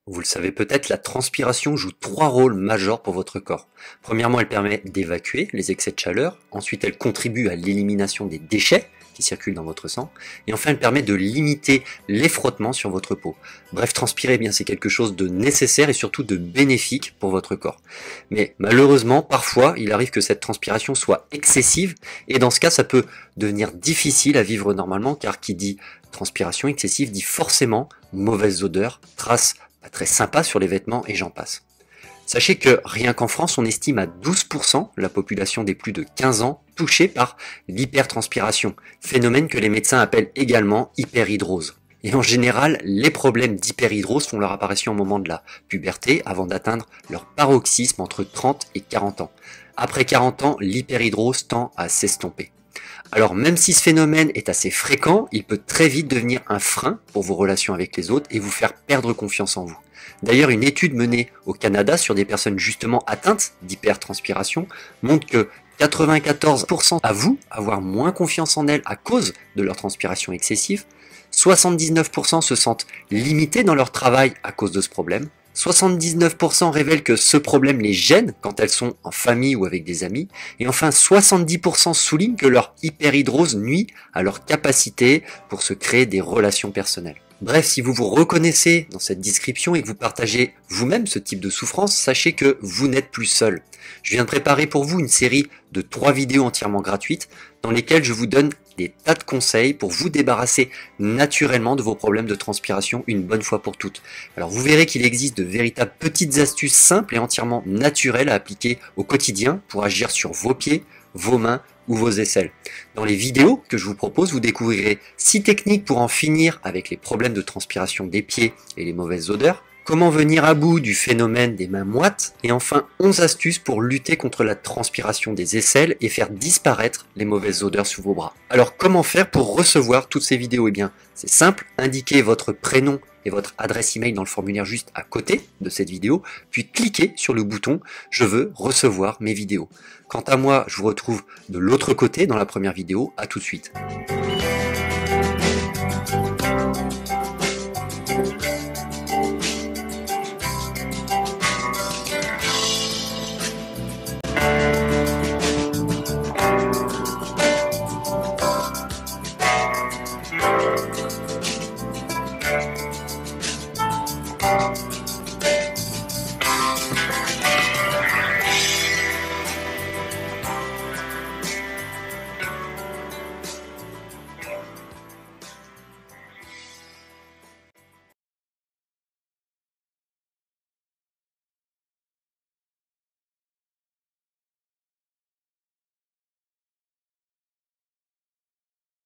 Vous le savez peut-être, la transpiration joue trois rôles majeurs pour votre corps. Premièrement, elle permet d'évacuer les excès de chaleur. Ensuite, elle contribue à l'élimination des déchets qui circulent dans votre sang. Et enfin, elle permet de limiter les frottements sur votre peau. Bref, transpirer, eh bien, c'est quelque chose de nécessaire et surtout de bénéfique pour votre corps. Mais malheureusement, parfois, il arrive que cette transpiration soit excessive. Et dans ce cas, ça peut devenir difficile à vivre normalement, car qui dit transpiration excessive dit forcément mauvaise odeur, traces pas très sympa sur les vêtements et j'en passe. Sachez que rien qu'en France, on estime à 12% la population des plus de 15 ans touchée par l'hypertranspiration, phénomène que les médecins appellent également hyperhidrose. Et en général, les problèmes d'hyperhidrose font leur apparition au moment de la puberté, avant d'atteindre leur paroxysme entre 30 et 40 ans. Après 40 ans, l'hyperhidrose tend à s'estomper. Alors même si ce phénomène est assez fréquent, il peut très vite devenir un frein pour vos relations avec les autres et vous faire perdre confiance en vous. D'ailleurs, une étude menée au Canada sur des personnes justement atteintes d'hypertranspiration montre que 94% avouent avoir moins confiance en elles à cause de leur transpiration excessive, 79% se sentent limités dans leur travail à cause de ce problème, 79% révèlent que ce problème les gêne quand elles sont en famille ou avec des amis, et enfin 70% soulignent que leur hyperhidrose nuit à leur capacité pour se créer des relations personnelles. Bref, si vous vous reconnaissez dans cette description et que vous partagez vous-même ce type de souffrance, sachez que vous n'êtes plus seul. Je viens de préparer pour vous une série de 3 vidéos entièrement gratuites dans lesquelles je vous donne des tas de conseils pour vous débarrasser naturellement de vos problèmes de transpiration une bonne fois pour toutes. Alors vous verrez qu'il existe de véritables petites astuces simples et entièrement naturelles à appliquer au quotidien pour agir sur vos pieds, vos mains ou vos aisselles. Dans les vidéos que je vous propose, vous découvrirez 6 techniques pour en finir avec les problèmes de transpiration des pieds et les mauvaises odeurs, comment venir à bout du phénomène des mains moites, et enfin 11 astuces pour lutter contre la transpiration des aisselles et faire disparaître les mauvaises odeurs sous vos bras. Alors comment faire pour recevoir toutes ces vidéos? Eh bien c'est simple, indiquez votre prénom et votre adresse email dans le formulaire juste à côté de cette vidéo, puis cliquez sur le bouton « Je veux recevoir mes vidéos ». Quant à moi, je vous retrouve de l'autre côté dans la première vidéo. À tout de suite.